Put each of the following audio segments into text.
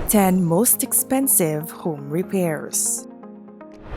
10 Most Expensive Home Repairs.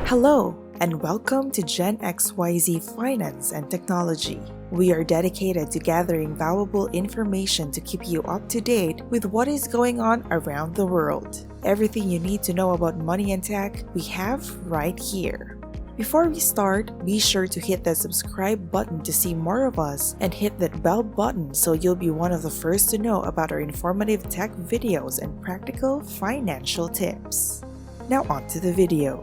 Hello, and welcome to GenXYZ Finance and Technology. We are dedicated to gathering valuable information to keep you up to date with what is going on around the world. Everything you need to know about money and tech, we have right here. Before we start, be sure to hit that subscribe button to see more of us and hit that bell button so you'll be one of the first to know about our informative tech videos and practical financial tips. Now on to the video.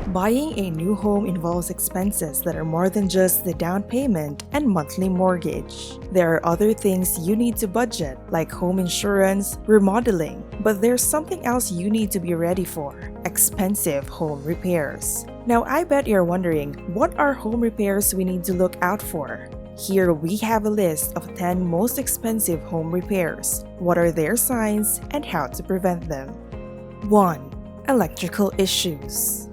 Buying a new home involves expenses that are more than just the down payment and monthly mortgage. There are other things you need to budget, like home insurance, remodeling, but there's something else you need to be ready for: expensive home repairs. Now, I bet you're wondering, what are home repairs we need to look out for? Here we have a list of 10 most expensive home repairs, what are their signs, and how to prevent them. 1. Electrical issues.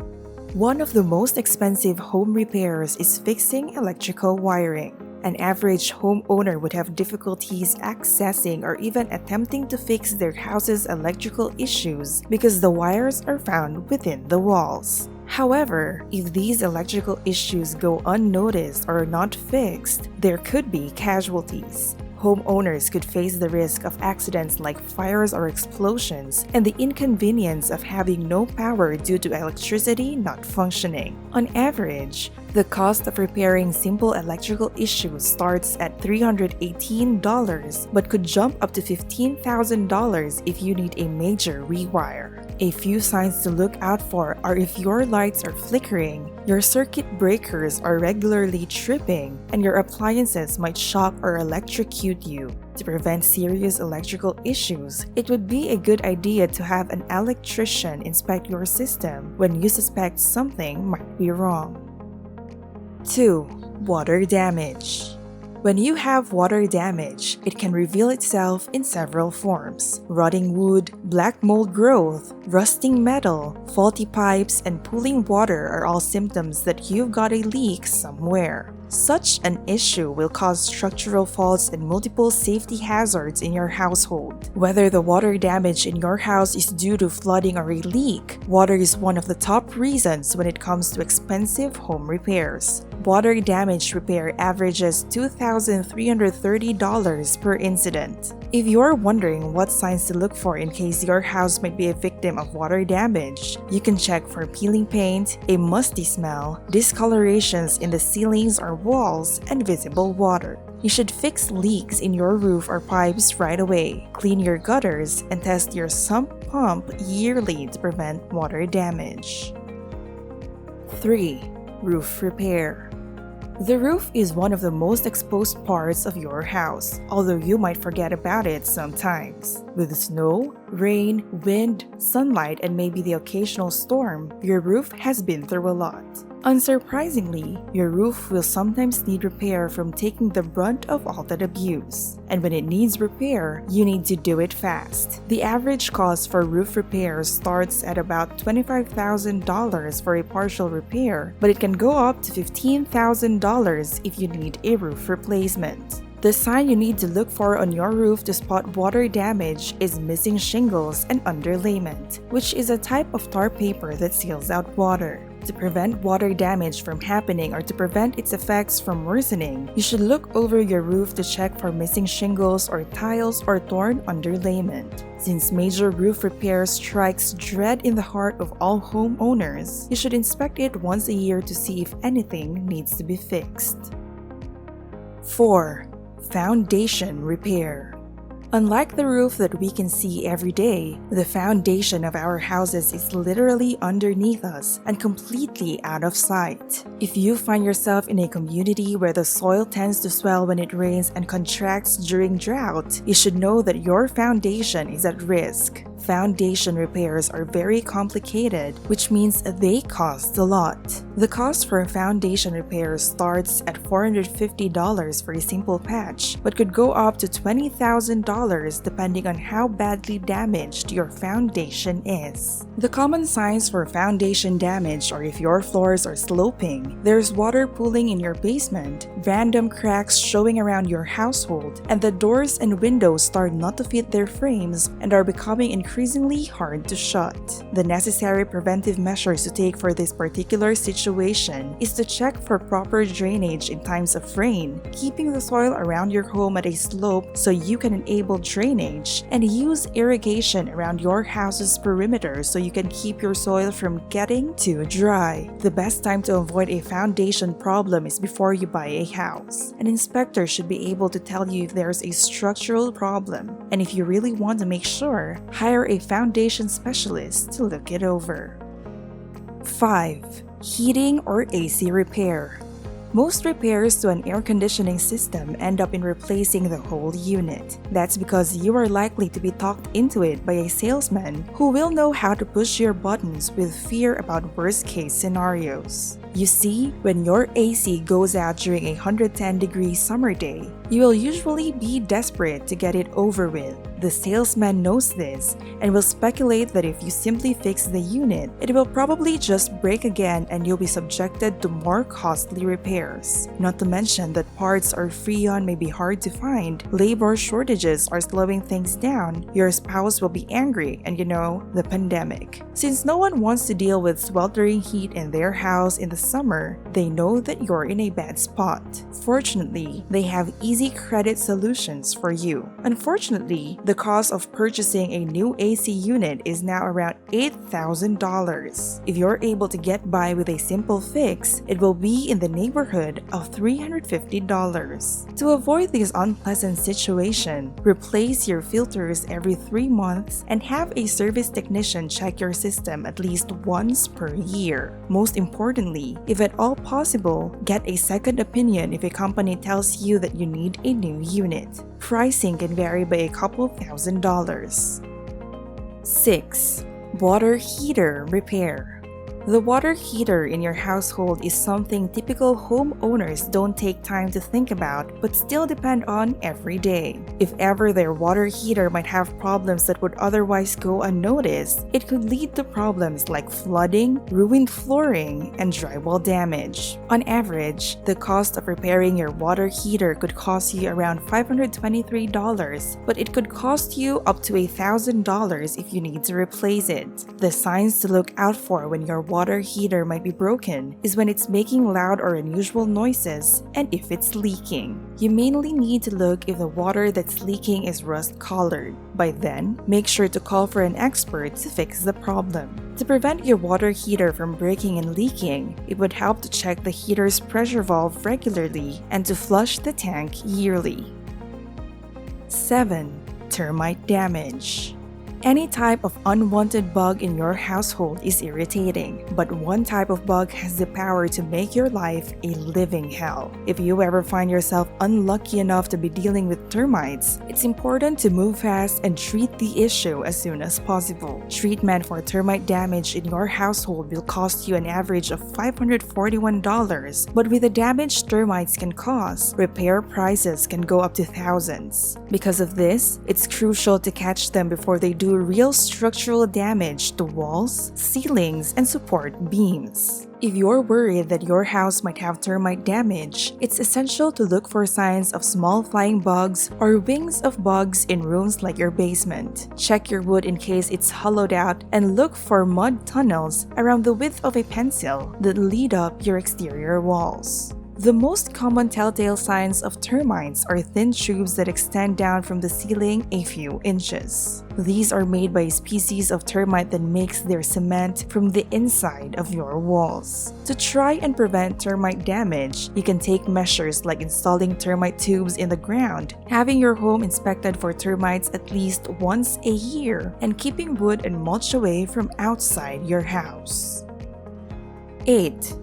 One of the most expensive home repairs is fixing electrical wiring. An average homeowner would have difficulties accessing or even attempting to fix their house's electrical issues because the wires are found within the walls. However, if these electrical issues go unnoticed or not fixed, there could be casualties. Homeowners could face the risk of accidents like fires or explosions and the inconvenience of having no power due to electricity not functioning. On average, the cost of repairing simple electrical issues starts at $318 but could jump up to $15,000 if you need a major rewire. A few signs to look out for are if your lights are flickering, your circuit breakers are regularly tripping, and your appliances might shock or electrocute you. To prevent serious electrical issues, it would be a good idea to have an electrician inspect your system when you suspect something might be wrong. 2. Water damage. When you have water damage, it can reveal itself in several forms. Rotting wood, black mold growth, rusting metal, faulty pipes, and pooling water are all symptoms that you've got a leak somewhere. Such an issue will cause structural faults and multiple safety hazards in your household. Whether the water damage in your house is due to flooding or a leak, water is one of the top reasons when it comes to expensive home repairs. Water damage repair averages $2,330 per incident. If you're wondering what signs to look for in case your house might be a victim of water damage, you can check for peeling paint, a musty smell, discolorations in the ceilings or walls, and visible water. You should fix leaks in your roof or pipes right away, clean your gutters, and test your sump pump yearly to prevent water damage. 3. Roof repair. The roof is one of the most exposed parts of your house, although you might forget about it sometimes. With snow, rain, wind, sunlight, and maybe the occasional storm, your roof has been through a lot. Unsurprisingly, your roof will sometimes need repair from taking the brunt of all that abuse. And when it needs repair, you need to do it fast. The average cost for roof repairs starts at about $25,000 for a partial repair, but it can go up to $15,000 if you need a roof replacement. The sign you need to look for on your roof to spot water damage is missing shingles and underlayment, which is a type of tar paper that seals out water. To prevent water damage from happening or to prevent its effects from worsening, you should look over your roof to check for missing shingles or tiles or torn underlayment. Since major roof repair strikes dread in the heart of all homeowners, you should inspect it once a year to see if anything needs to be fixed. 4. Foundation repair. Unlike the roof that we can see every day, the foundation of our houses is literally underneath us and completely out of sight. If you find yourself in a community where the soil tends to swell when it rains and contracts during drought, you should know that your foundation is at risk. Foundation repairs are very complicated, which means they cost a lot. The cost for a foundation repair starts at $450 for a simple patch, but could go up to $20,000 depending on how badly damaged your foundation is. The common signs for foundation damage are if your floors are sloping, there's water pooling in your basement, random cracks showing around your household, and the doors and windows start not to fit their frames and are becoming increasingly hard to shut. The necessary preventive measures to take for this particular situation is to check for proper drainage in times of rain, keeping the soil around your home at a slope so you can enable drainage, and use irrigation around your house's perimeter so you can keep your soil from getting too dry. The best time to avoid a foundation problem is before you buy a house. An inspector should be able to tell you if there's a structural problem, and if you really want to make sure, hire a foundation specialist to look it over. 5. Heating or AC repair. Most repairs to an air conditioning system end up in replacing the whole unit. That's because you are likely to be talked into it by a salesman who will know how to push your buttons with fear about worst-case scenarios. You see, when your AC goes out during a 110-degree summer day, you will usually be desperate to get it over with. The salesman knows this and will speculate that if you simply fix the unit, it will probably just break again and you'll be subjected to more costly repairs. Not to mention that parts or freon may be hard to find, labor shortages are slowing things down, your spouse will be angry, and the pandemic. Since no one wants to deal with sweltering heat in their house in the summer, they know that you're in a bad spot. Fortunately, they have easy credit solutions for you. Unfortunately, the cost of purchasing a new AC unit is now around $8,000. If you're able to get by with a simple fix, it will be in the neighborhood of $350. To avoid this unpleasant situation, replace your filters every 3 months and have a service technician check your system at least once per year. Most importantly, if at all possible, get a second opinion if a company tells you that you need a new unit. Pricing can vary by a couple $1,000s. 6. Water heater repair. The water heater in your household is something typical homeowners don't take time to think about but still depend on every day. If ever their water heater might have problems that would otherwise go unnoticed, it could lead to problems like flooding, ruined flooring, and drywall damage. On average, the cost of repairing your water heater could cost you around $523, but it could cost you up to $1,000 if you need to replace it. The signs to look out for when your water heater might be broken is when it's making loud or unusual noises and if it's leaking. You mainly need to look if the water that's leaking is rust-colored. By then, make sure to call for an expert to fix the problem. To prevent your water heater from breaking and leaking, it would help to check the heater's pressure valve regularly and to flush the tank yearly. 7. Termite damage. Any type of unwanted bug in your household is irritating, but one type of bug has the power to make your life a living hell. If you ever find yourself unlucky enough to be dealing with termites, it's important to move fast and treat the issue as soon as possible. Treatment for termite damage in your household will cost you an average of $541, but with the damage termites can cause, repair prices can go up to thousands. Because of this, it's crucial to catch them before they do real structural damage to walls, ceilings, and support beams. If you're worried that your house might have termite damage, it's essential to look for signs of small flying bugs or wings of bugs in rooms like your basement. Check your wood in case it's hollowed out and look for mud tunnels around the width of a pencil that lead up your exterior walls. The most common telltale signs of termites are thin tubes that extend down from the ceiling a few inches. These are made by a species of termite that makes their cement from the inside of your walls. To try and prevent termite damage, you can take measures like installing termite tubes in the ground, having your home inspected for termites at least once a year, and keeping wood and mulch away from outside your house. 8.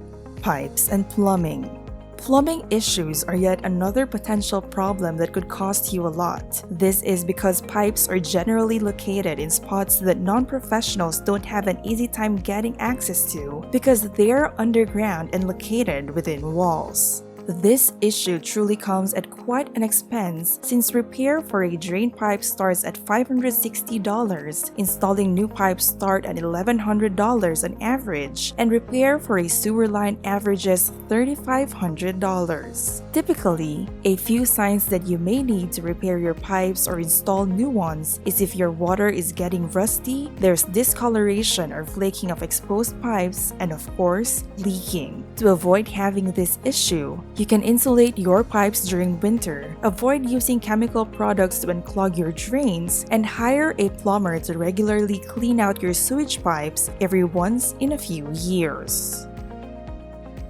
Pipes and plumbing. Plumbing issues are yet another potential problem that could cost you a lot. This is because pipes are generally located in spots that non-professionals don't have an easy time getting access to because they're underground and located within walls. This issue truly comes at quite an expense since repair for a drain pipe starts at $560, installing new pipes start at $1,100 on average, and repair for a sewer line averages $3,500. Typically, a few signs that you may need to repair your pipes or install new ones is if your water is getting rusty, there's discoloration or flaking of exposed pipes, and of course, leaking. To avoid having this issue, you can insulate your pipes during winter, avoid using chemical products to unclog your drains, and hire a plumber to regularly clean out your sewage pipes every once in a few years.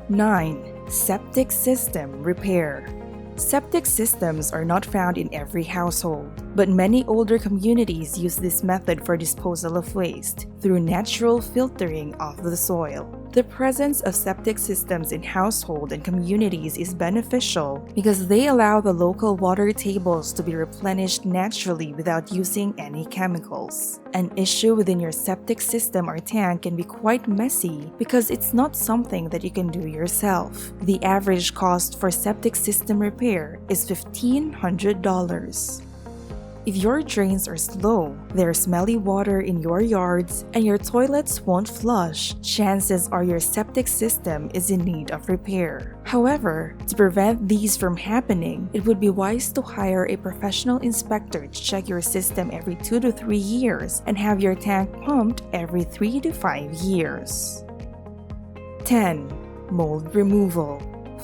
9. Septic system repair. Septic systems are not found in every household, but many older communities use this method for disposal of waste through natural filtering of the soil. The presence of septic systems in household and communities is beneficial because they allow the local water tables to be replenished naturally without using any chemicals. An issue within your septic system or tank can be quite messy because it's not something that you can do yourself. The average cost for septic system repair is $1,500. If your drains are slow, there's smelly water in your yards, and your toilets won't flush, chances are your septic system is in need of repair. However, to prevent these from happening, it would be wise to hire a professional inspector to check your system every 2 to 3 years and have your tank pumped every 3 to 5 years. 10. Mold removal.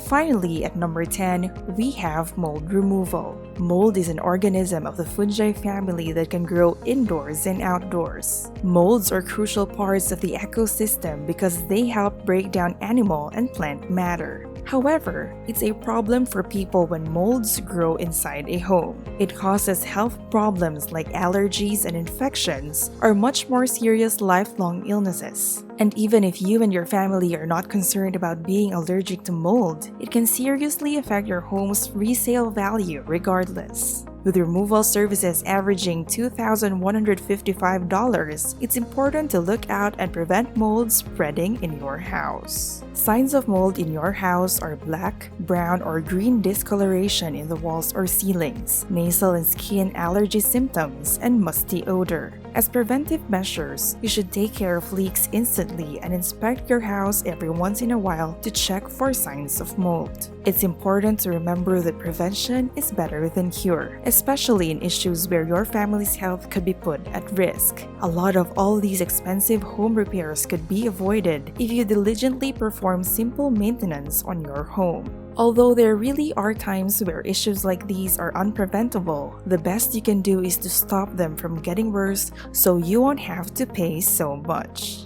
Finally, at number 10, we have mold removal. Mold is an organism of the fungi family that can grow indoors and outdoors. Molds are crucial parts of the ecosystem because they help break down animal and plant matter. However, it's a problem for people when molds grow inside a home. It causes health problems like allergies and infections, or much more serious lifelong illnesses. And even if you and your family are not concerned about being allergic to mold, it can seriously affect your home's resale value regardless. With removal services averaging $2,155, it's important to look out and prevent mold spreading in your house. Signs of mold in your house are black, brown, or green discoloration in the walls or ceilings, nasal and skin allergy symptoms, and musty odor. As preventive measures, you should take care of leaks instantly and inspect your house every once in a while to check for signs of mold. It's important to remember that prevention is better than cure, especially in issues where your family's health could be put at risk. A lot of all these expensive home repairs could be avoided if you diligently perform simple maintenance on your home. Although there really are times where issues like these are unpreventable, the best you can do is to stop them from getting worse so you won't have to pay so much.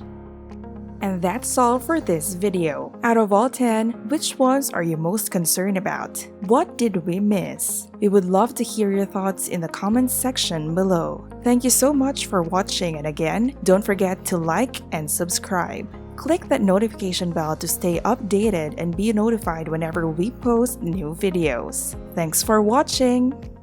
And that's all for this video. Out of all 10, which ones are you most concerned about? What did we miss? We would love to hear your thoughts in the comments section below. Thank you so much for watching, and again, don't forget to like and subscribe. Click that notification bell to stay updated and be notified whenever we post new videos. Thanks for watching!